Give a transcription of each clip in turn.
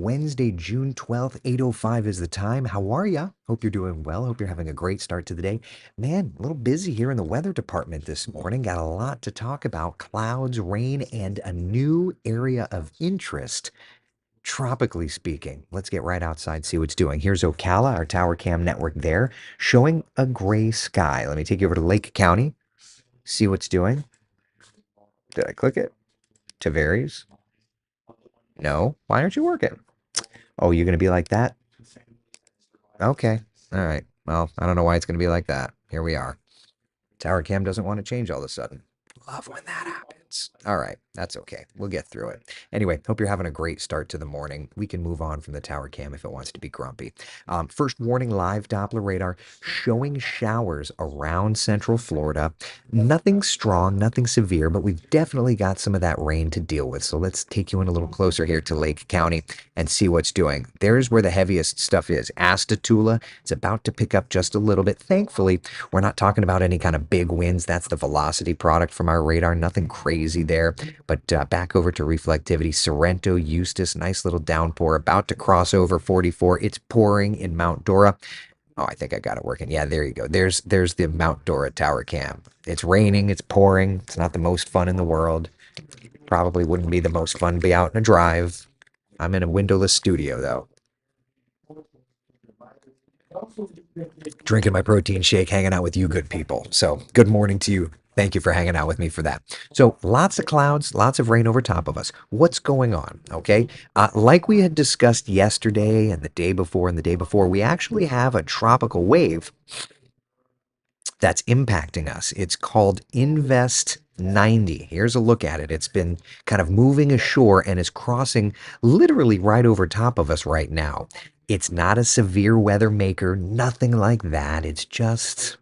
Wednesday, June 12th, 8:05 is the time. How are ya? Hope you're doing well. Hope you're having a great start to the day. Man, a little busy here in the weather department this morning. Got a lot to talk about. Clouds, rain, and a new area of interest, tropically speaking. Let's get right outside, see what's doing. Here's Ocala, our tower cam network there, showing a gray sky. Let me take you over to Lake County, see what's doing. Did I click it? Tavares? No. Why aren't you working? Oh, you're going to be like that? Okay. All right. Well, I don't know why it's going to be like that. Here we are. Tower cam doesn't want to change all of a sudden. Love when that happens. All right. That's okay. We'll get through it. Anyway, hope you're having a great start to the morning. We can move on from the tower cam if it wants to be grumpy. First warning, live Doppler radar showing showers around central Florida. Nothing strong, nothing severe, but we've definitely got some of that rain to deal with. So let's take you in a little closer here to Lake County and see what's doing. There's where the heaviest stuff is. Astatula, it's about to pick up just a little bit. Thankfully, we're not talking about any kind of big winds. That's the velocity product from our radar. Nothing crazy there. But back over to reflectivity. Sorrento, Eustis, nice little downpour about to cross over 44. It's pouring in Mount Dora. Oh, I think I got it working. Yeah, there you go. There's the Mount Dora tower cam. It's raining. It's pouring. It's not the most fun in the world. Probably wouldn't be the most fun to be out in a drive. I'm in a windowless studio, though. Drinking my protein shake, hanging out with you good people. So good morning to you. Thank you for hanging out with me for that. So lots of clouds, lots of rain over top of us. What's going on? Okay. Like we had discussed yesterday and the day before, we actually have a tropical wave that's impacting us. It's called Invest 90. Here's a look at it. It's been kind of moving ashore and is crossing literally right over top of us right now. It's not a severe weather maker, nothing like that. It's just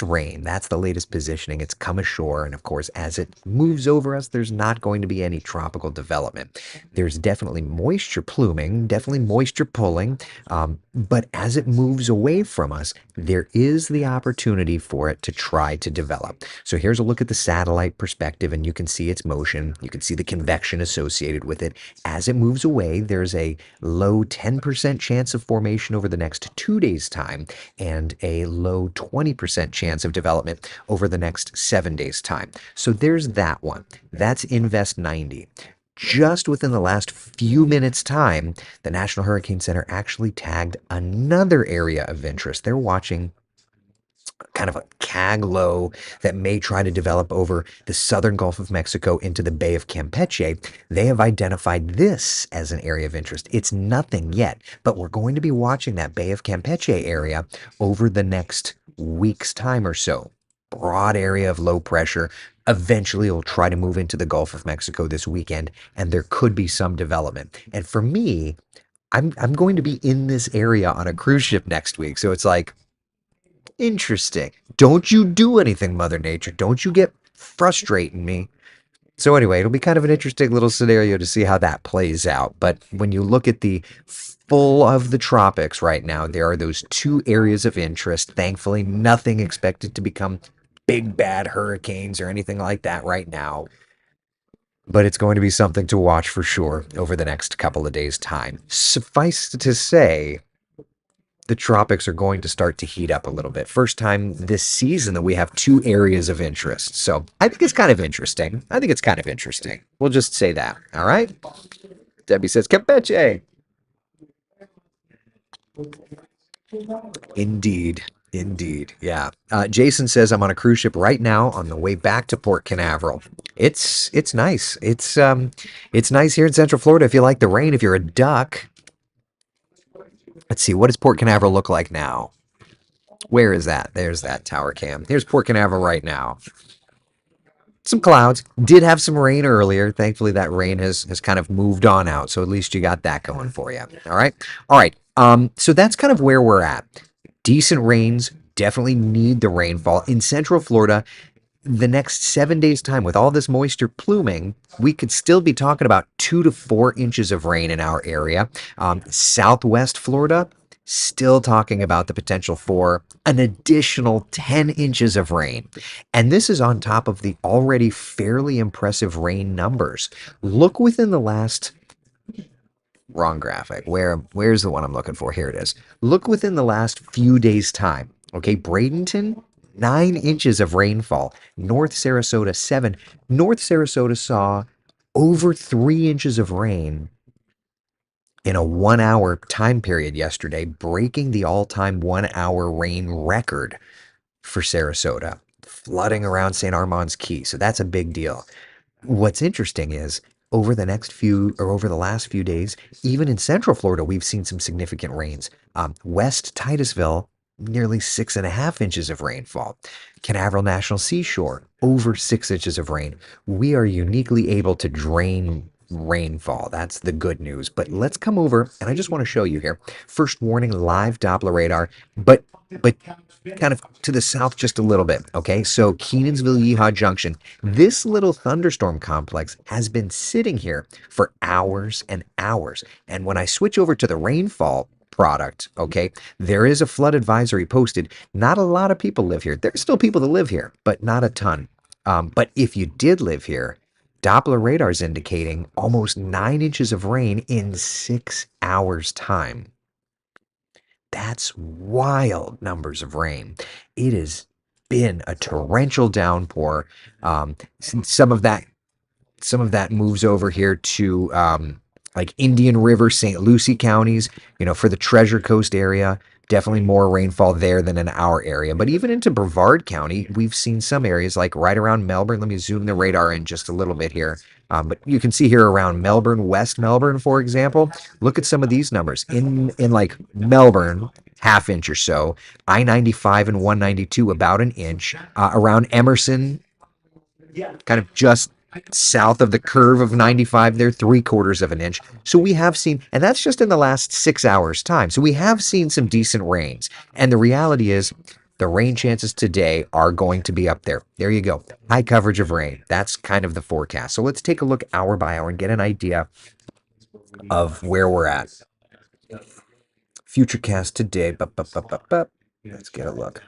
rain. That's the latest positioning. It's come ashore. And of course, as it moves over us, there's not going to be any tropical development. There's definitely moisture pluming, definitely moisture pulling. But as it moves away from us, there is the opportunity for it to try to develop. So here's a look at the satellite perspective, and you can see its motion. You can see the convection associated with it. As it moves away, there's a low 10% chance of formation over the next 2 days' time and a low 20% chance of development over the next 7 days' time. So there's that one. That's Invest 90. Just within the last few minutes' time, the National Hurricane Center actually tagged another area of interest. They're watching kind of a CAG low that may try to develop over the southern Gulf of Mexico into the Bay of Campeche. They have identified this as an area of interest. It's nothing yet, but we're going to be watching that Bay of Campeche area over the next week's time or so. Broad area of low pressure. Eventually, it'll try to move into the Gulf of Mexico this weekend, and there could be some development. And for me, I'm going to be in this area on a cruise ship next week. So it's like, interesting. Don't you do anything, Mother Nature. Don't you get frustrating me. So anyway, it'll be kind of an interesting little scenario to see how that plays out. But when you look at the full of the tropics right now, there are those two areas of interest. Thankfully, nothing expected to become big bad hurricanes or anything like that right now. But it's going to be something to watch for sure over the next couple of days' time. Suffice to say, the tropics are going to start to heat up a little bit. First time this season that we have two areas of interest. So I think it's kind of interesting. We'll just say that. All right. Debbie says, Campeche. Indeed. Indeed. Yeah. Jason says, I'm on a cruise ship right now on the way back to Port Canaveral. It's nice. It's nice here in Central Florida if you like the rain, if you're a duck. Let's see, what does Port Canaveral look like now? Where is that? There's that tower cam. Here's Port Canaveral right now. Some clouds. Did have some rain earlier. Thankfully, that rain has kind of moved on out. So at least you got that going for you. All right. All right. So that's kind of where we're at. Decent rains. Definitely need the rainfall. In Central Florida, the next 7 days' time, with all this moisture pluming, we could still be talking about 2 to 4 inches of rain in our area. Southwest Florida, still talking about the potential for an additional 10 inches of rain. And this is on top of the already fairly impressive rain numbers. Look within the last Wrong graphic. Where's the one I'm looking for? Here it is. Look within the last few days' time. Okay, Bradenton, 9 inches of rainfall. North Sarasota, 7. North Sarasota saw over 3 inches of rain in a 1 hour time period yesterday, breaking the all-time 1 hour rain record for Sarasota, flooding around St. Armand's Key. So that's a big deal. What's interesting is over the last few days, even in Central Florida, we've seen some significant rains. West Titusville, nearly 6.5 inches of rainfall. Canaveral National Seashore, over 6 inches of rain. We are uniquely able to drain rainfall. That's the good news. But let's come over, and I just want to show you here. First warning, live Doppler radar, but kind of to the south just a little bit. Okay, so Kenansville Yeehaw Junction. This little thunderstorm complex has been sitting here for hours and hours. And when I switch over to the rainfall product, okay, there is a flood advisory posted. Not a lot of people live here. There's still people that live here, but not a ton. But if you did live here, Doppler radar is indicating almost 9 inches of rain in 6 hours' time. That's wild numbers of rain. It has been a torrential downpour. Some of that moves over here to like Indian River, St. Lucie counties, for the Treasure Coast area. Definitely more rainfall there than in our area. But even into Brevard County, we've seen some areas like right around Melbourne. Let me zoom the radar in just a little bit here. But you can see here around Melbourne, West Melbourne, for example. Look at some of these numbers. In like Melbourne, half inch or so. I-95 and 192, about an inch. Around Emerson, kind of just south of the curve of 95 there, 3/4 of an inch. So we have seen, and that's just in the last 6 hours time. So we have seen some decent rains. And the reality is the rain chances today are going to be up there. There you go. High coverage of rain. That's kind of the forecast. So let's take a look hour by hour and get an idea of where we're at. Futurecast today. Let's get a look.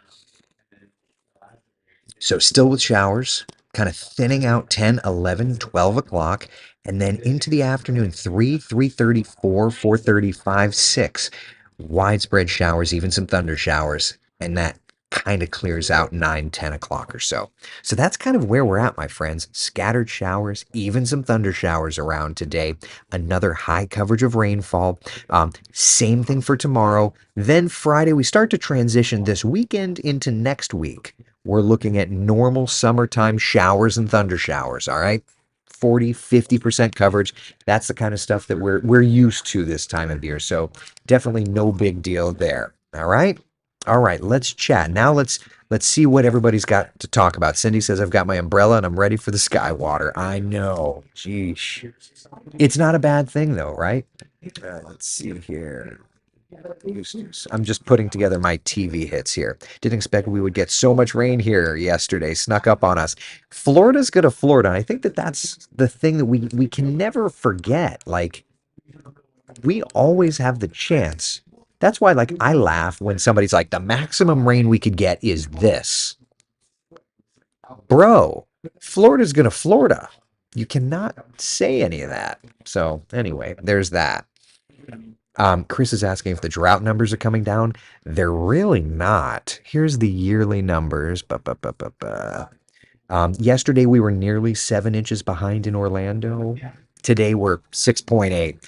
So still with showers, kind of thinning out 10, 11, 12 o'clock, and then into the afternoon, 3, 3:30, 4, 4:35, 6. Widespread showers, even some thunder showers, and that kind of clears out 9, 10 o'clock or so. So that's kind of where we're at, my friends. Scattered showers, even some thunder showers around today. Another high coverage of rainfall. Same thing for tomorrow. Then Friday, we start to transition this weekend into next week. We're looking at normal summertime showers and thunder showers, all right? 40, 50% coverage. That's the kind of stuff that we're used to this time of year. So definitely no big deal there. All right? All right, let's chat. Now let's see what everybody's got to talk about. Cindy says I've got my umbrella and I'm ready for the sky water. I know. Geesh. It's not a bad thing though, right? Let's see here. I'm just putting together my TV hits here. Didn't expect we would get so much rain here yesterday. Snuck up on us. Florida's good to Florida. I think that's the thing that we can never forget. Like, we always have the chance. That's why, like, I laugh when somebody's like, the maximum rain we could get is this. Bro, Florida's gonna Florida. You cannot say any of that. So anyway, there's that. Chris is asking if the drought numbers are coming down. They're really not. Here's the yearly numbers. Yesterday we were nearly 7 inches behind in Orlando. Today we're 6.8.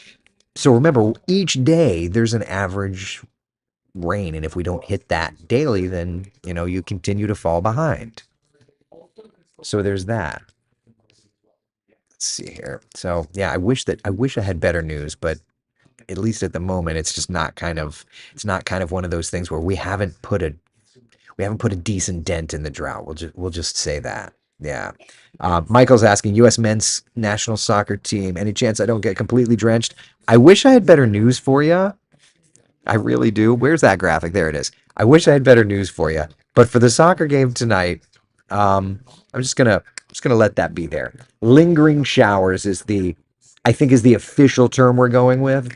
So remember, each day there's an average rain, and if we don't hit that daily, then you continue to fall behind. So there's that. Let's see here. So yeah, I wish I had better news, but at least at the moment, it's not kind of one of those things where we haven't put a decent dent in the drought. We'll just say that. Yeah. Michael's asking U.S. men's national soccer team. Any chance I don't get completely drenched? I wish I had better news for you. I really do. Where's that graphic? There it is. I wish I had better news for you. But for the soccer game tonight, I'm just gonna let that be there. Lingering showers I think is the official term we're going with.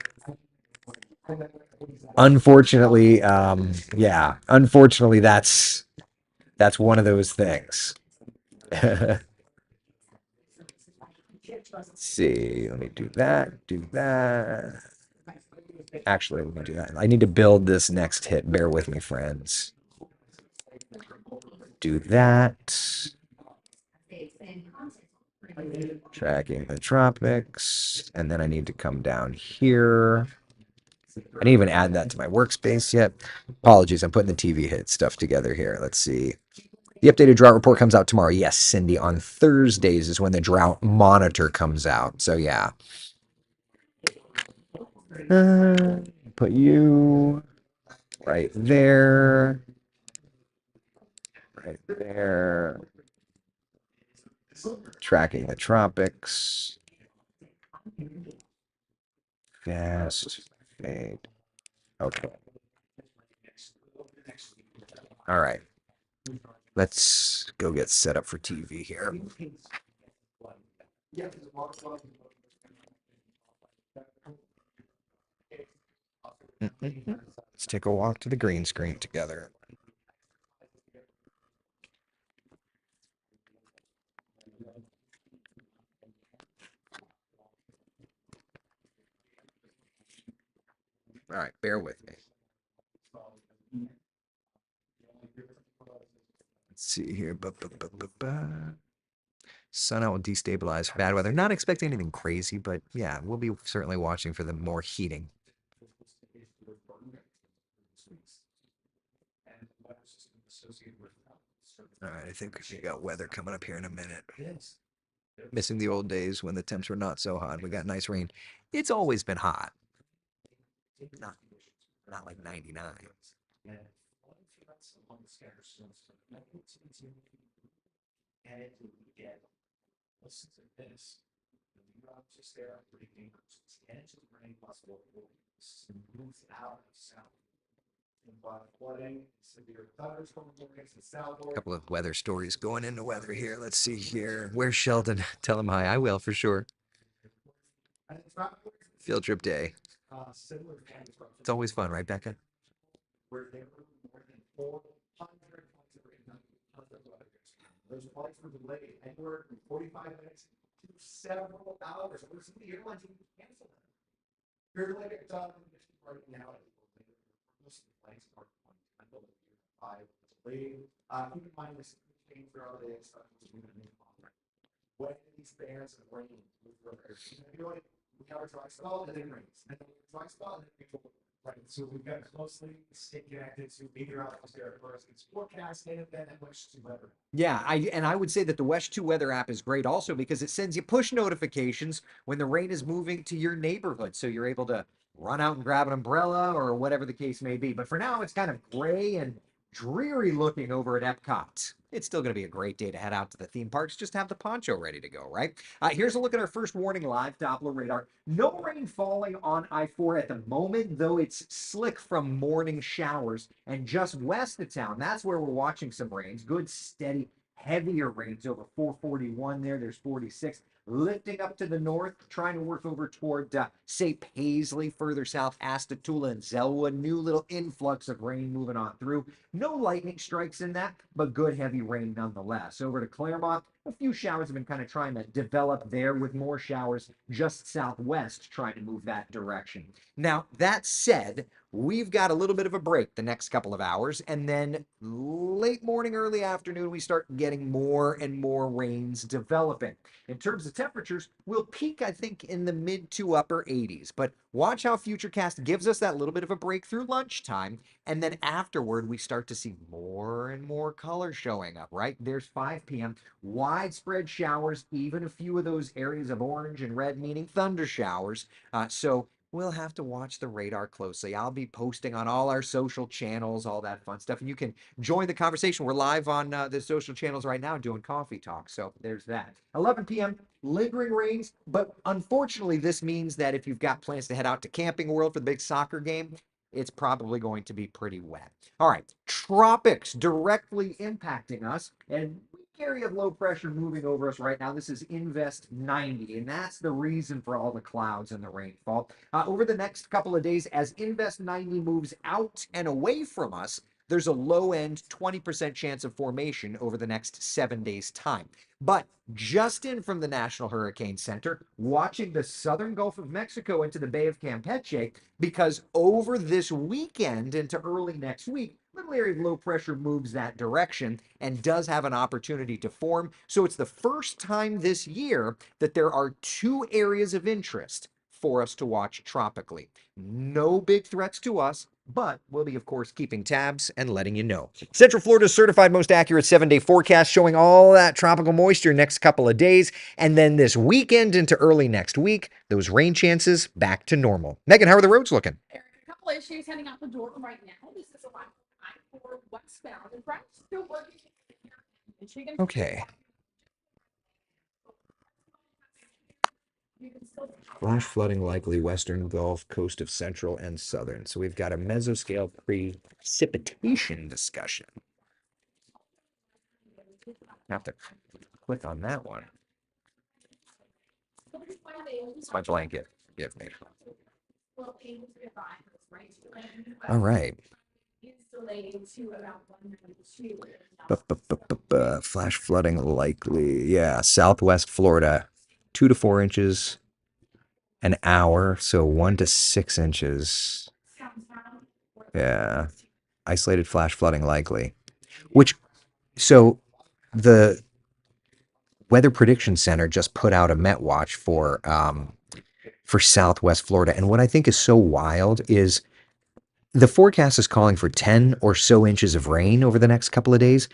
Unfortunately, yeah. Unfortunately, that's one of those things. Let's see. Let me do that. Do that. Actually, let me do that. I need to build this next hit. Bear with me, friends. Do that. Tracking the tropics. And then I need to come down here. I didn't even add that to my workspace yet. Apologies, I'm putting the TV hit stuff together here. Let's see. The updated drought report comes out tomorrow. Yes, Cindy, on Thursdays is when the drought monitor comes out. So yeah. Put you right there. Right there. Tracking the tropics. Fast fade. Okay. All right. Let's go get set up for TV here. Let's take a walk to the green screen together. All right, bear with me. Let's see here. Sun out will destabilize for bad weather. Not expecting anything crazy, but yeah, we'll be certainly watching for the more heating. All right, I think we got weather coming up here in a minute. Missing the old days when the temps were not so hot. We got nice rain. It's always been hot. Not, not like 99. A couple of weather stories going into weather here. Let's see here. Where's Sheldon? Tell him hi. I will for sure. Field trip day. It's always fun, right, Becca? Yeah, I would say that the Wesh 2 weather app is great also because it sends you push notifications when the rain is moving to your neighborhood. So you're able to run out and grab an umbrella or whatever the case may be. But for now, it's kind of gray and dreary looking over at Epcot. It's still going to be a great day to head out to the theme parks. Just have the poncho ready to go, right? Here's a look at our first warning live Doppler radar. No rain falling on I-4 at the moment, though it's slick from morning showers. And just west of town, that's where we're watching some rains. Good, steady, heavier rains over 441 there. There's 46. Lifting up to the north, trying to work over toward, say, Paisley, further south, Astatoula and Zelwa. New little influx of rain moving on through. No lightning strikes in that, but good heavy rain nonetheless. Over to Claremont, a few showers have been kind of trying to develop there with more showers just southwest trying to move that direction. Now, that said, we've got a little bit of a break the next couple of hours, and then late morning, early afternoon, we start getting more and more rains developing. In terms of temperatures, we'll peak, I think, in the mid to upper 80s. But watch how Futurecast gives us that little bit of a break through lunchtime, and then afterward, we start to see more and more color showing up, right? There's 5 p.m. Widespread showers, even a few of those areas of orange and red, meaning thunder showers. So we'll have to watch the radar closely. I'll be posting on all our social channels, all that fun stuff. And you can join the conversation. We're live on the social channels right now doing coffee talk. So there's that. 11 p.m., lingering rains. But unfortunately, this means that if you've got plans to head out to Camping World for the big soccer game, it's probably going to be pretty wet. All right, tropics directly impacting us. And area of low pressure moving over us right now. This is Invest 90, and that's the reason for all the clouds and the rainfall. Over the next couple of days, as Invest 90 moves out and away from us, there's a low end 20% chance of formation over the next 7 days' time. But just in from the National Hurricane Center, watching the southern Gulf of Mexico into the Bay of Campeche, because over this weekend into early next week, little area of low pressure moves that direction and does have an opportunity to form. So it's the first time this year that there are two areas of interest for us to watch tropically. No big threats to us, but we'll be, of course, keeping tabs and letting you know. Central Florida's certified most accurate 7-day forecast showing all that tropical moisture next couple of days. And then this weekend into early next week, those rain chances back to normal. Megan, how are the roads looking? Eric, a couple issues heading out the door right now. This is a line I-4 westbound. The drive still working here in Michigan. Okay. You can still Flash flooding likely western Gulf, coast of central and southern. So we've got a mesoscale precipitation discussion. I have to click on that one. It's my blanket. Give me. All right. Flash flooding likely. Yeah, southwest Florida, 2 to 4 inches an hour, so 1 to 6 inches. Yeah, isolated flash flooding likely. Which, so the Weather Prediction Center just put out a Met Watch for Southwest Florida, and what I think is so wild is the forecast is calling for 10 or so inches of rain over the next couple of days.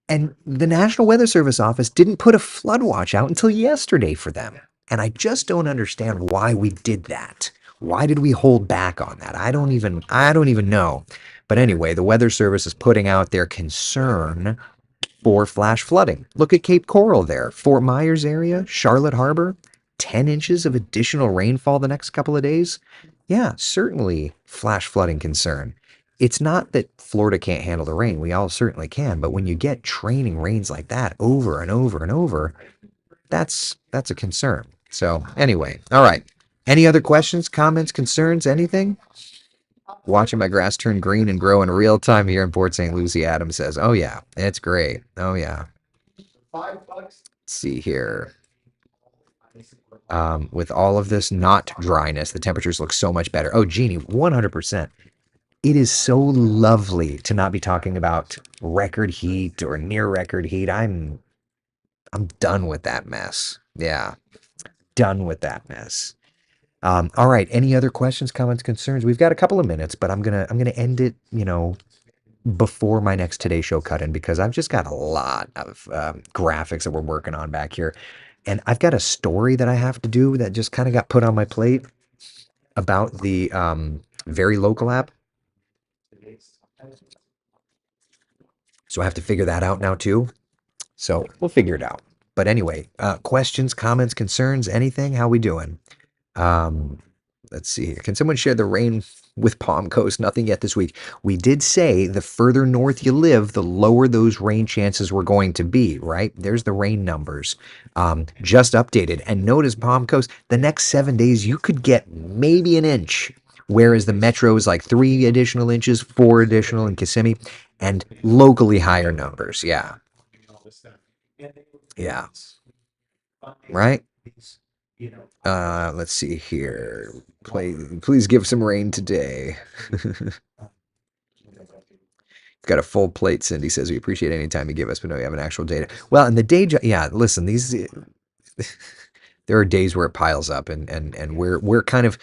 And the National Weather Service office didn't put a flood watch out until yesterday for them. And I just don't understand why we did that. Why did we hold back on that? I don't even know. But anyway, the Weather Service is putting out their concern for flash flooding. Look at Cape Coral there, Fort Myers area, Charlotte Harbor, 10 inches of additional rainfall the next couple of days. Yeah, certainly flash flooding concern. It's not that Florida can't handle the rain. We all certainly can. But when you get training rains like that over and over and over, that's a concern. So anyway, all right. Any other questions, comments, concerns, anything? Watching my grass turn green and grow in real time here in Port St. Lucie, Adam says. Oh, yeah, it's great. Oh, yeah. Let's see here. With all of this not dryness, the temperatures look so much better. Oh, Jeannie, 100%. It is so lovely to not be talking about record heat or near record heat. I'm done with that mess. Yeah, done with that mess. All right. Any other questions, comments, concerns? We've got a couple of minutes, but I'm gonna end it, before my next Today Show cut in because I've just got a lot of graphics that we're working on back here, and I've got a story that I have to do that just kind of got put on my plate about the Very Local app. So I have to figure that out now too. So we'll figure it out. But anyway, questions, comments, concerns, anything? How we doing? Um, let's see here. Can someone share the rain with Palm Coast? Nothing yet this week. We did say the further north you live, the lower those rain chances were going to be, right? There's the rain numbers just updated. And notice Palm Coast, the next 7 days, you could get maybe an inch, whereas the metro is like 3 additional inches, 4 additional in Kissimmee, and locally higher numbers. Yeah. Yeah. Right? Let's see here. Please give some rain today. Got a full plate, Cindy says. We appreciate any time you give us, but no, we have an actual data. Well, and the day, yeah, listen, these, there are days where it piles up and we're kind of,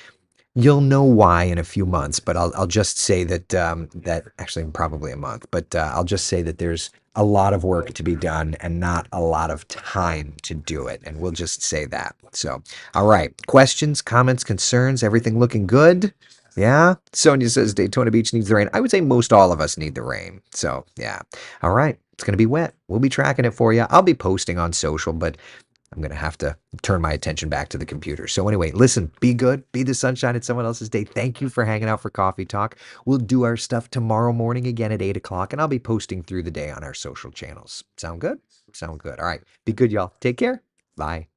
you'll know why in a few months, but I'll just say that that actually probably a month, but I'll just say that there's a lot of work to be done and not a lot of time to do it, and we'll just say that. So, all right, questions, comments, concerns, everything looking good? Yeah. Sonia says Daytona Beach needs the rain. I would say most all of us need the rain. So yeah. All right. It's gonna be wet. We'll be tracking it for you. I'll be posting on social, but I'm going to have to turn my attention back to the computer. So anyway, listen, be good. Be the sunshine in someone else's day. Thank you for hanging out for Coffee Talk. We'll do our stuff tomorrow morning again at 8 o'clock, and I'll be posting through the day on our social channels. Sound good? Sound good. All right. Be good, y'all. Take care. Bye.